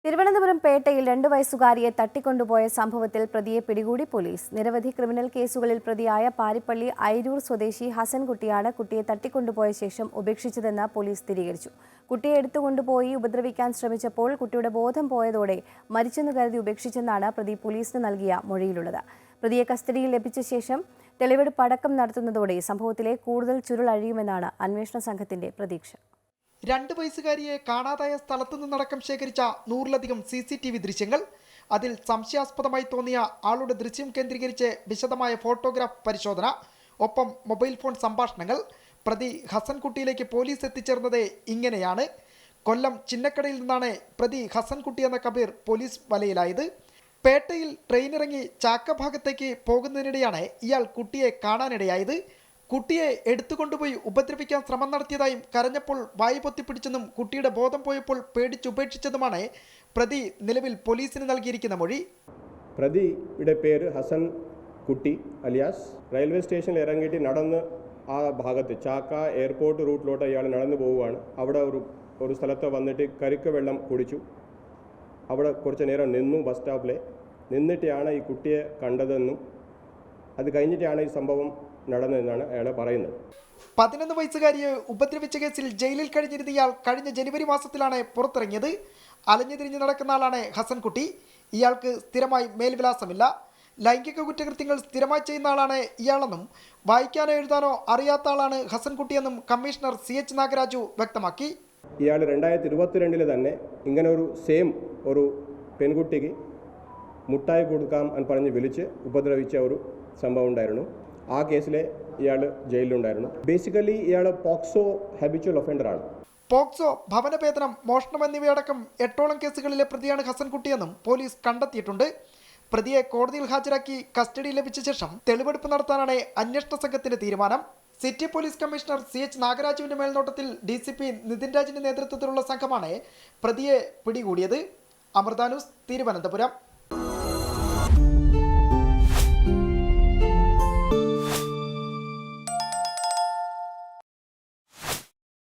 തിരുവനന്തപുരം പേട്ടയിൽ 2 വയസ്സുകാരിയെ തട്ടിക്കൊണ്ടുപോയ സംഭവത്തിൽ പ്രതിയെ പിടികൂടി പോലീസ്. നിരവധി ക്രിമിനൽ കേസുകളിൽ പ്രതിയായ പാരിപ്പള്ളി ഐരൂർ സ്വദേശി ഹസൻകുട്ടിയാണ് കുട്ടിയെ തട്ടിക്കൊണ്ടുപോയ ശേഷം ഉപേക്ഷിച്ചതെന്ന് പോലീസ് സ്ഥിരീകരിച്ചു. കുട്ടിയെ എടുത്തുകൊണ്ടുപോയി ഉപദ്രവിക്കാൻ ശ്രമിച്ചപ്പോൾ കുട്ടിയുടെ ബോധം പോയതോടെ മരിച്ചെന്ന് കരുതി ഉപേക്ഷിച്ചെന്നാണ് പ്രതി പോലീസിന് നൽകിയ മൊഴിയിലുള്ളത്. പ്രതിയെ കസ്റ്റഡിയിൽ ലഭിച്ച ശേഷം തെളിവെടുപ്പ് അടക്കം നടത്തുന്നതോടെ സംഭവത്തിലെ കൂടുതൽ ചുരുൾ അഴിയുമെന്നാണ് അന്വേഷണ സംഘത്തിന്റെ പ്രതീക്ഷ. 2 വയസ്സുകാരിയെ കാണാതായ സ്ഥലത്തു നിന്നടക്കം ശേഖരിച്ച 100-ലധികം CCTV ദൃശ്യങ്ങൾ, അതിൽ സംശയാസ്പദമായി തോന്നിയ ആളുടെ ദൃശ്യം കേന്ദ്രീകരിച്ച് വിശദമായ ഫോട്ടോഗ്രാഫ് പരിശോധന, ഒപ്പം മൊബൈൽ ഫോൺ സംഭാഷണങ്ങൾ. പ്രതി ഹസൻകുട്ടിയിലേക്ക് പോലീസ് എത്തിച്ചേർന്നത് ഇങ്ങനെയാണ്. കൊല്ലം ചിന്നക്കടയിൽ നിന്നാണ് പ്രതി ഹസൻകുട്ടി എന്ന കബീർ പോലീസ് വലയിലായത്. പേട്ടയിൽ ട്രെയിനിറങ്ങി ചാക്ക ഭാഗത്തേക്ക് പോകുന്നതിനിടെയാണ് ഇയാൾ കുട്ടിയെ കാണാനിടയായത്. കുട്ടിയെ എടുത്തുകൊണ്ടുപോയി ഉപദ്രവിക്കാൻ ശ്രമം നടത്തിയതായും കരഞ്ഞപ്പോൾ വായി പൊത്തിപ്പിടിച്ചെന്നും കുട്ടിയുടെ ബോധം പോയപ്പോൾ പേടിച്ചുപേക്ഷിച്ചതുമാണ് പ്രതി നിലവിൽ പോലീസിന് നൽകിയിരിക്കുന്ന മൊഴി. പ്രതിയുടെ പേര് ഹസൻ കുട്ടി അലിയാസ്. റെയിൽവേ സ്റ്റേഷനിൽ ഇറങ്ങിയിട്ട് നടന്ന് ആ ഭാഗത്ത് ചാക്ക എയർപോർട്ട് റൂട്ടിലോട്ട് ഇയാൾ നടന്നു പോവുകയാണ്. അവിടെ ഒരു സ്ഥലത്ത് വന്നിട്ട് കരിക്ക വെള്ളം കുടിച്ചു. അവിടെ കുറച്ച് നേരം നിന്നു. ബസ് സ്റ്റോപ്പിൽ നിന്നിട്ടാണ് ഈ കുട്ടിയെ കണ്ടതെന്നും അത് കഴിഞ്ഞിട്ടാണ് ഈ സംഭവം നടന്നതെന്നാണ് അയാൾ പറയുന്നത്. 11 വയസ്സുകാരിയെ ഉപദ്രവിച്ച കേസിൽ ജയിലിൽ കഴിഞ്ഞിരുന്ന ഇയാൾ കഴിഞ്ഞ ജനുവരി മാസത്തിലാണ് പുറത്തിറങ്ങിയത്. അലഞ്ഞുതിരിഞ്ഞ് നടക്കുന്ന ആളാണ് ഹസൻകുട്ടി. ഇയാൾക്ക് സ്ഥിരമായി മേൽവിലാസമില്ല. ലൈംഗിക കുറ്റകൃത്യങ്ങൾ സ്ഥിരമായി ചെയ്യുന്ന ആളാണ് ഇയാളെന്നും വായിക്കാനോ എഴുതാനോ അറിയാത്ത ആളാണ് ഹസൻകുട്ടിയെന്നും കമ്മീഷണർ CH നാഗരാജു വ്യക്തമാക്കി. ഇയാൾ 2022 തന്നെ ഇങ്ങനെ ഒരു പെൺകുട്ടിക്ക് മുട്ടായി കൊടുക്കാം എന്ന് പറഞ്ഞ് വിളിച്ച് ഉപദ്രവിച്ച ഒരു സംഭവം ഉണ്ടായിരുന്നു. ആ കേസിലെ ഇയാൾ ജയിലിലുണ്ടായിരുന്നു. ബേസിക്കലി ഇയാൾ പോക്സോ ഹാബിച്വൽ ഒഫൻഡറാണ്. പോക്സോ, ഭവനഭേദനം, മോഷണം എന്നിവയടക്കം 8ഓളം കേസുകളിലെ പ്രതിയാണ് ഹസൻകുട്ടിയെന്നും പോലീസ് കണ്ടെത്തിയിട്ടുണ്ട്. പ്രതിയെ കോടതിയിൽ ഹാജരാക്കി കസ്റ്റഡിയിൽ ലഭിച്ച ശേഷം തെളിവെടുപ്പ് നടത്താനാണ് അന്വേഷണ സംഘത്തിന്റെ തീരുമാനം. സിറ്റി പോലീസ് കമ്മീഷണർ CH നാഗരാജുവിന്റെ മേൽനോട്ടത്തിൽ DCP നിതിൻ രാജിന്റെ നേതൃത്വത്തിലുള്ള സംഘമാണ് പ്രതിയെ പിടികൂടിയത്. അമൃത ന്യൂസ്, തിരുവനന്തപുരം.